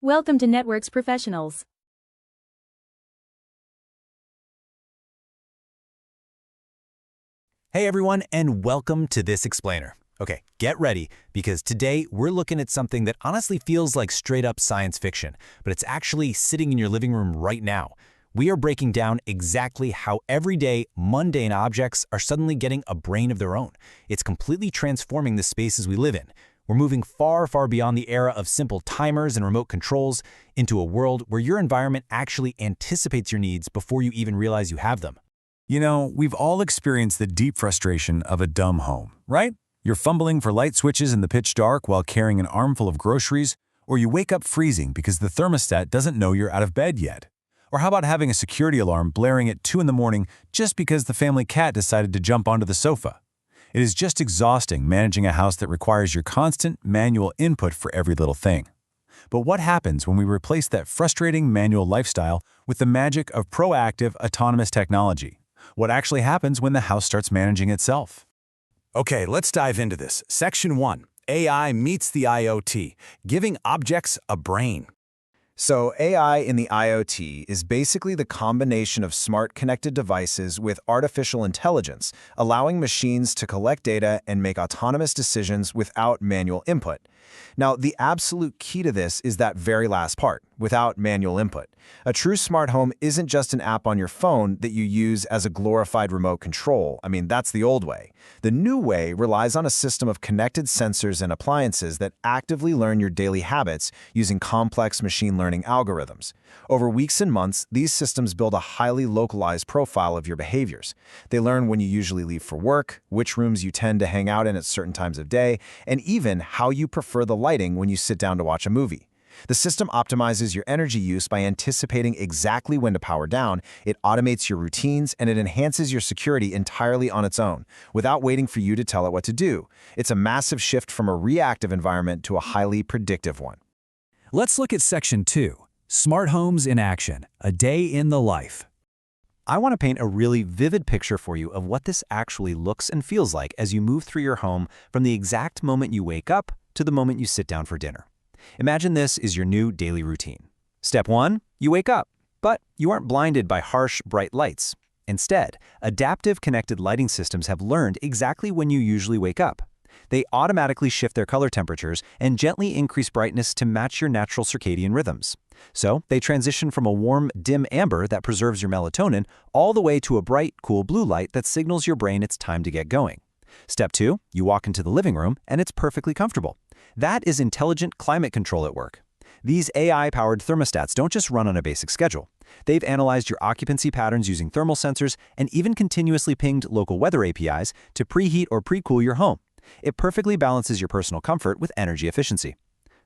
Welcome to Networks Professionals. Hey everyone, and welcome to this explainer. Okay, get ready, because today we're looking at something that honestly feels like straight-up science fiction, but it's actually sitting in your living room right now. We are breaking down exactly how everyday, mundane objects are suddenly getting a brain of their own. It's completely transforming the spaces we live in. We're moving far, far beyond the era of simple timers and remote controls into a world where your environment actually anticipates your needs before you even realize you have them. You know, we've all experienced the deep frustration of a dumb home, right? You're fumbling for light switches in the pitch dark while carrying an armful of groceries, or you wake up freezing because the thermostat doesn't know you're out of bed yet. Or how about having a security alarm blaring at 2 in the morning just because the family cat decided to jump onto the sofa? It is just exhausting managing a house that requires your constant manual input for every little thing. But what happens when we replace that frustrating manual lifestyle with the magic of proactive autonomous technology? What actually happens when the house starts managing itself? Okay, let's dive into this. Section 1. AI meets the IoT, giving objects a brain. So AI in the IoT is basically the combination of smart connected devices with artificial intelligence, allowing machines to collect data and make autonomous decisions without manual input. Now, the absolute key to this is that very last part, without manual input. A true smart home isn't just an app on your phone that you use as a glorified remote control. I mean, that's the old way. The new way relies on a system of connected sensors and appliances that actively learn your daily habits using complex machine learning algorithms. Over weeks and months, these systems build a highly localized profile of your behaviors. They learn when you usually leave for work, which rooms you tend to hang out in at certain times of day, and even how you prefer the lighting when you sit down to watch a movie. The system optimizes your energy use by anticipating exactly when to power down, it automates your routines, and it enhances your security entirely on its own, without waiting for you to tell it what to do. It's a massive shift from a reactive environment to a highly predictive one. Let's look at Section 2, Smart Homes in Action, a day in the life. I want to paint a really vivid picture for you of what this actually looks and feels like as you move through your home from the exact moment you wake up to the moment you sit down for dinner. Imagine this is your new daily routine. Step 1, you wake up, but you aren't blinded by harsh, bright lights. Instead, adaptive connected lighting systems have learned exactly when you usually wake up. They automatically shift their color temperatures and gently increase brightness to match your natural circadian rhythms. So they transition from a warm, dim amber that preserves your melatonin all the way to a bright, cool blue light that signals your brain it's time to get going. Step 2, you walk into the living room and it's perfectly comfortable. That is intelligent climate control at work. These AI-powered thermostats don't just run on a basic schedule. They've analyzed your occupancy patterns using thermal sensors and even continuously pinged local weather APIs to preheat or pre-cool your home. It perfectly balances your personal comfort with energy efficiency.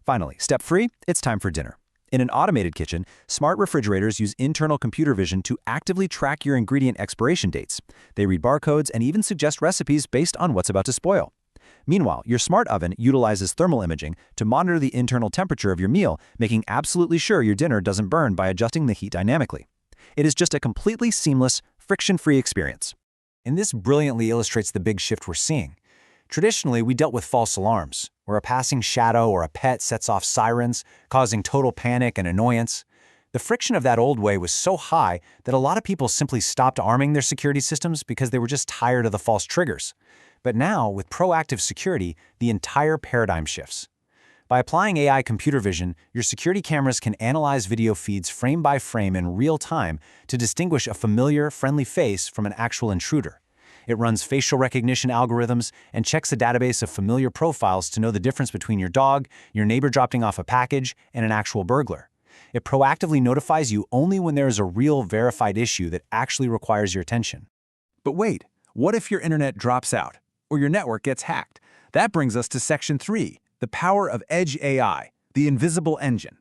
Finally, step 3, it's time for dinner. In an automated kitchen, smart refrigerators use internal computer vision to actively track your ingredient expiration dates. They read barcodes and even suggest recipes based on what's about to spoil. Meanwhile, your smart oven utilizes thermal imaging to monitor the internal temperature of your meal, making absolutely sure your dinner doesn't burn by adjusting the heat dynamically. It is just a completely seamless, friction-free experience. And this brilliantly illustrates the big shift we're seeing. Traditionally, we dealt with false alarms, where a passing shadow or a pet sets off sirens, causing total panic and annoyance. The friction of that old way was so high that a lot of people simply stopped arming their security systems because they were just tired of the false triggers. But now, with proactive security, the entire paradigm shifts. By applying AI computer vision, your security cameras can analyze video feeds frame by frame in real time to distinguish a familiar, friendly face from an actual intruder. It runs facial recognition algorithms and checks a database of familiar profiles to know the difference between your dog, your neighbor dropping off a package, and an actual burglar. It proactively notifies you only when there is a real verified issue that actually requires your attention. But wait, what if your internet drops out or your network gets hacked? That brings us to Section 3, the power of Edge AI, the invisible engine.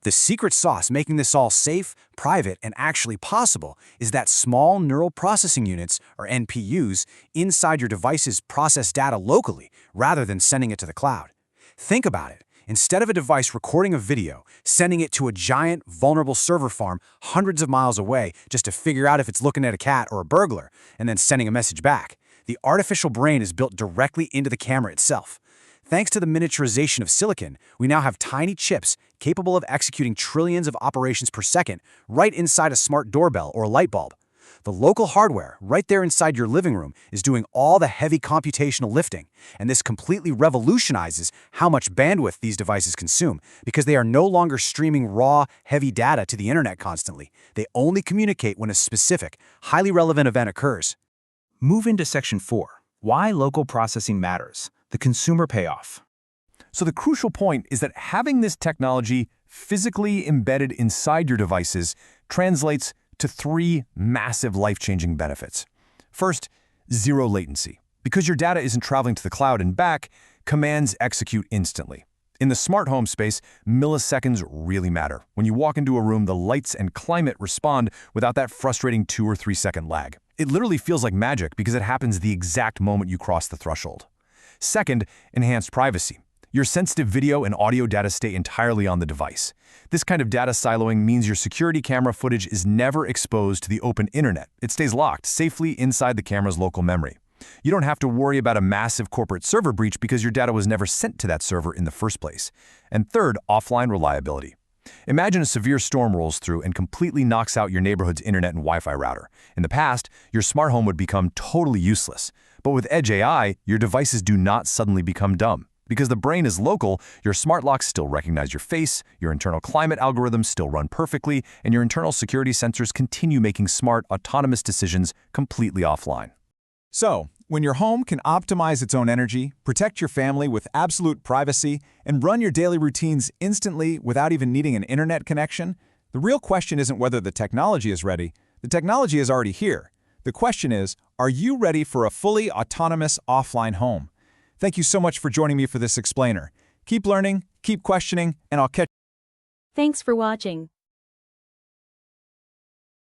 The secret sauce making this all safe, private, and actually possible is that small neural processing units, or NPUs, inside your devices process data locally rather than sending it to the cloud. Think about it. Instead of a device recording a video, sending it to a giant, vulnerable server farm hundreds of miles away just to figure out if it's looking at a cat or a burglar, and then sending a message back, the artificial brain is built directly into the camera itself. Thanks to the miniaturization of silicon, we now have tiny chips capable of executing trillions of operations per second right inside a smart doorbell or light bulb. The local hardware, right there inside your living room, is doing all the heavy computational lifting, and this completely revolutionizes how much bandwidth these devices consume, because they are no longer streaming raw, heavy data to the internet constantly. They only communicate when a specific, highly relevant event occurs. Move into Section 4. Why local processing matters. The consumer payoff. So the crucial point is that having this technology physically embedded inside your devices translates to three massive life-changing benefits. First, zero latency. Because your data isn't traveling to the cloud and back, commands execute instantly. In the smart home space, milliseconds really matter. When you walk into a room, the lights and climate respond without that frustrating 2 or 3 second lag. It literally feels like magic because it happens the exact moment you cross the threshold. Second, enhanced privacy. Your sensitive video and audio data stay entirely on the device. This kind of data siloing means your security camera footage is never exposed to the open internet. It stays locked safely inside the camera's local memory. You don't have to worry about a massive corporate server breach because your data was never sent to that server in the first place. And third, offline reliability. Imagine a severe storm rolls through and completely knocks out your neighborhood's internet and Wi-Fi router. In the past, your smart home would become totally useless. But with Edge AI, your devices do not suddenly become dumb. Because the brain is local, your smart locks still recognize your face, your internal climate algorithms still run perfectly, and your internal security sensors continue making smart, autonomous decisions completely offline. So, when your home can optimize its own energy, protect your family with absolute privacy, and run your daily routines instantly without even needing an internet connection, the real question isn't whether the technology is ready. The technology is already here. The question is, are you ready for a fully autonomous offline home? Thank you so much for joining me for this explainer. Keep learning, keep questioning, and I'll catch you. Thanks for watching.